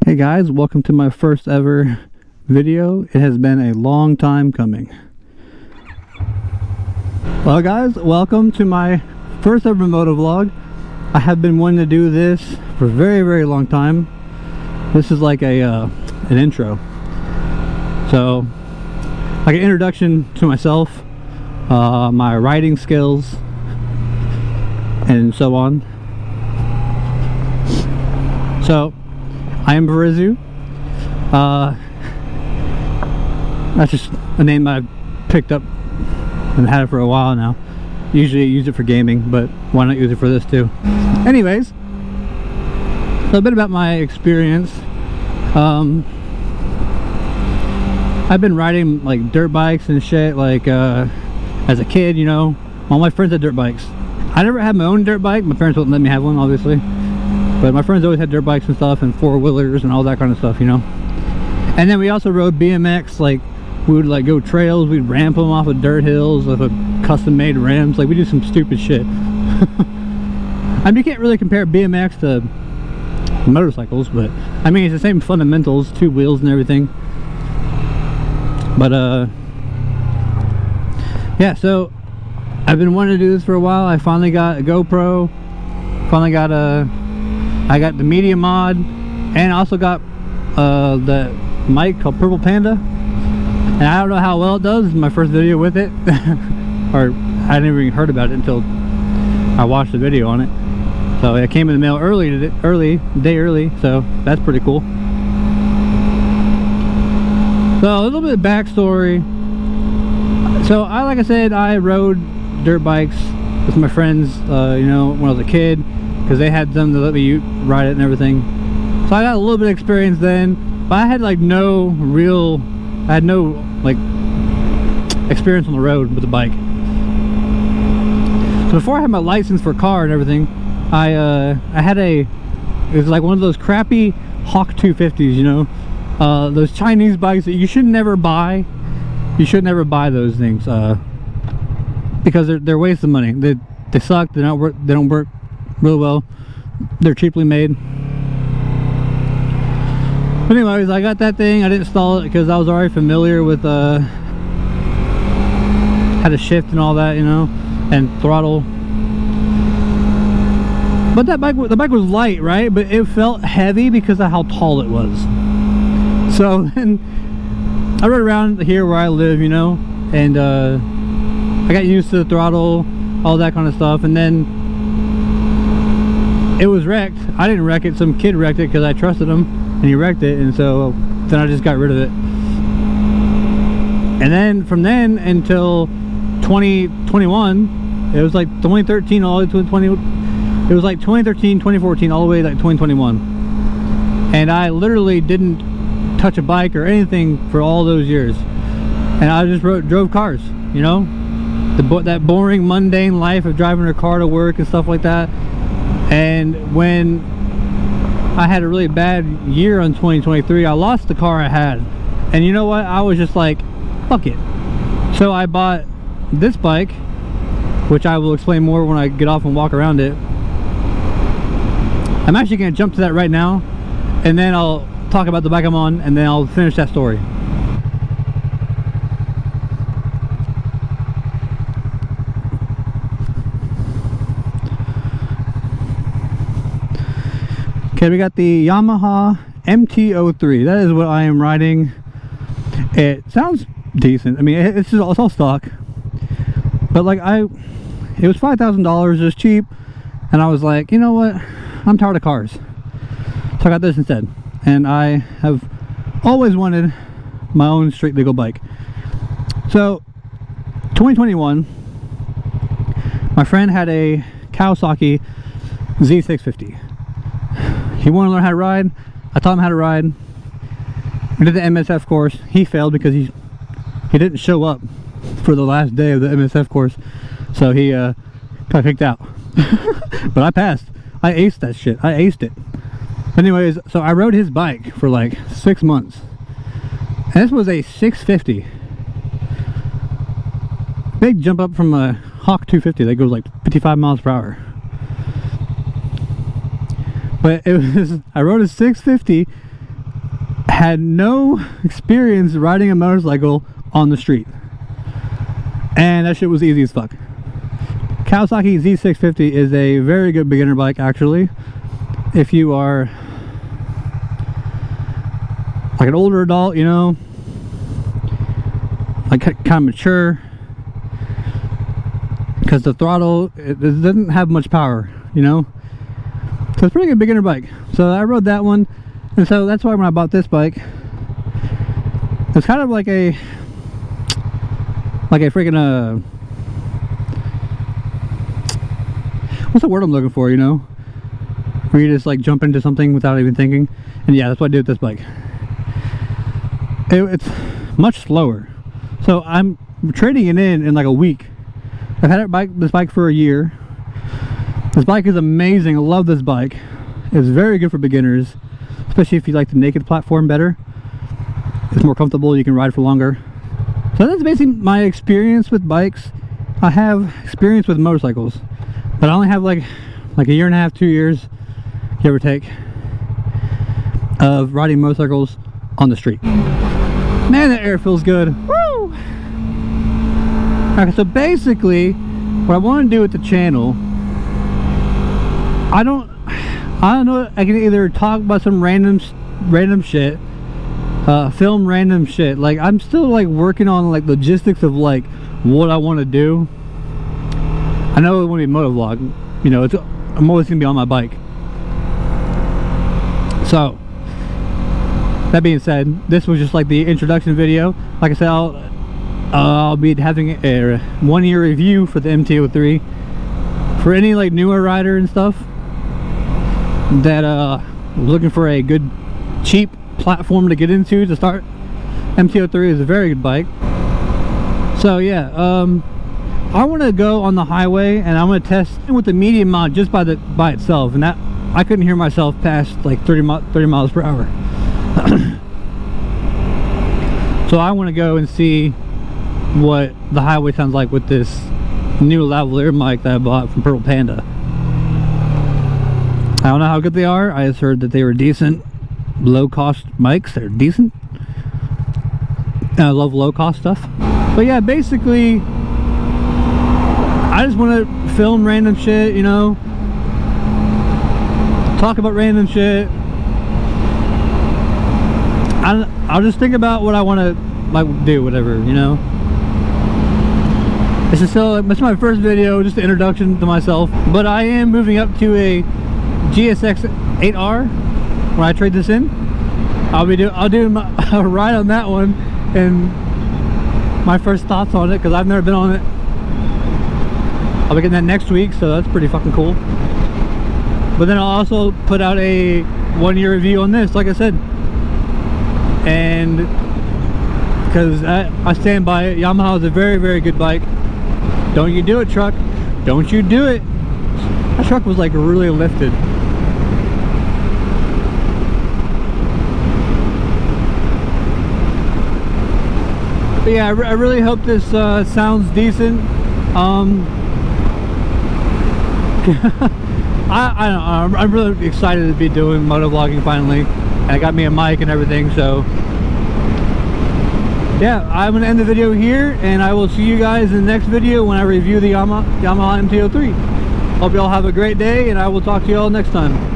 Hey guys, welcome to my first ever video. It has been a long time coming. Well guys, welcome to my first ever moto vlog. I have been wanting to do this for a very long time. This is like an intro. So, like an introduction to myself, my riding skills, and so on. So, I am Barizu. That's just a name I've picked up and had it for a while now. Usually I use it for gaming, but why not use it for this too? Anyways, so a bit about my experience. I've been riding like dirt bikes and shit like as a kid, you know. All my friends had dirt bikes. I never had my own dirt bike. My parents wouldn't let me have one, obviously. But my friends always had dirt bikes and stuff, and four-wheelers and all that kind of stuff, you know. And then we also rode BMX. Like, we would like go trails, we'd ramp them off of dirt hills with a custom-made rims. Like, we do some stupid shit. I mean, you can't really compare BMX to motorcycles, but I mean, it's the same fundamentals, two wheels and everything. But yeah, so I've been wanting to do this for a while. I finally got a GoPro, I got the media mod, and I also got the mic called Purple Panda. And I don't know how well it does. It's my first video with it. Or I never even heard about it until I watched the video on it. So it came in the mail day early, so that's pretty cool. So a little bit of backstory. So like I said, I rode dirt bikes with my friends, you know, when I was a kid, because they had them to let me ride it and everything. So I got a little bit of experience then, but I had like no like experience on the road with the bike. So before I had my license for a car and everything, I had it was like one of those crappy Hawk 250s, you know, those Chinese bikes that you should never buy. You should never buy those things because they're waste of money. They suck. They don't work real well. They're cheaply made. But anyways, I got that thing. I didn't install it because I was already familiar with how to shift and all that, you know, and throttle. But the bike was light, right? But it felt heavy because of how tall it was. So then I rode around here where I live, you know, and I got used to the throttle, all that kind of stuff, and then it was wrecked. I didn't wreck it. Some kid wrecked it because I trusted him, and he wrecked it, and so then I just got rid of it. And then from then until 2021, it was like 2013 all the way to 20. It was like 2013, 2014, all the way to like 2021, and I literally didn't touch a bike or anything for all those years, and I just drove cars, you know, that boring, mundane life of driving a car to work and stuff like that. And when I had a really bad year on 2023, I lost the car I had, and you know what, I was just like, fuck it. So I bought this bike, which I will explain more when I get off and walk around it. I'm actually going to jump to that right now, and then I'll talk about the bike I'm on, and then I'll finish that story. Okay, we got the Yamaha MT-03. That is what I am riding. It sounds decent. I mean, it's all stock, but like it was $5,000. It was cheap, and I was like, you know what? I'm tired of cars, so I got this instead. And I have always wanted my own street legal bike. So 2021, my friend had a Kawasaki Z650. He wanted to learn how to ride. I taught him how to ride. We did the MSF course. He failed because he didn't show up for the last day of the MSF course, so he got kicked out. But I passed. I aced that shit. I aced it. Anyways, so I rode his bike for like 6 months, and this was a 650. Big jump up from a Hawk 250 that goes like 55 miles per hour. But it was, I rode a 650 had no experience riding a motorcycle on the street, and that shit was easy as fuck. Kawasaki Z650 is a very good beginner bike, actually, if you are like an older adult, you know, like kind of mature, because the throttle, it doesn't have much power, you know, so it's a pretty good beginner bike. So I rode that one, and so that's why when I bought this bike, it's kind of like a freaking what's the word I'm looking for, you know, where you just like jump into something without even thinking. And yeah, that's what I did with this bike. It's much slower, so I'm trading it in like a week. I've had this bike for a year. This bike is amazing. I love this bike. It's very good for beginners, especially if you like the naked platform better. It's more comfortable, you can ride for longer. So that's basically my experience with bikes. I have experience with motorcycles, but I only have like a year and a half, 2 years, give or take, of riding motorcycles on the street. Man, that air feels good. Woo! Okay, so basically, what I want to do with the channel, I don't know. I can either talk about some random shit, film random shit. Like, I'm still like working on like logistics of like what I want to do. I know it won't be a moto vlog, you know. I'm always gonna be on my bike. So that being said, this was just like the introduction video. Like I said, I'll be having a 1-year review for the MT-03 for any like newer rider and stuff that was looking for a good cheap platform to get into to start. MT-03 is a very good bike. So yeah, I want to go on the highway and I'm going to test with the medium mod just by itself, and that I couldn't hear myself past like 30 miles per hour. So I want to go and see what the highway sounds like with this new lavalier mic that I bought from Purple Panda. I don't know how good they are. I just heard that they were decent, low cost mics. They're decent. And I love low cost stuff. But yeah, basically I just want to film random shit, you know, talk about random shit. I'll just think about what I want to like do, whatever, you know. It's my first video, just an introduction to myself. But I am moving up to a GSX 8R when I trade this in. I'll do a ride on that one and my first thoughts on it, because I've never been on it. I'll be getting that next week, so that's pretty fucking cool. But then I'll also put out a 1-year review on this, like I said. And because I stand by it, Yamaha is a very, very good bike. Don't you do it, truck. Don't you do it. That truck was like really lifted. But yeah, I really hope this sounds decent. I don't know, I'm really excited to be doing motovlogging finally. And I got me a mic and everything, so yeah, I'm gonna end the video here, and I will see you guys in the next video when I review the Yamaha MT-03. Hope you all have a great day, and I will talk to you all next time.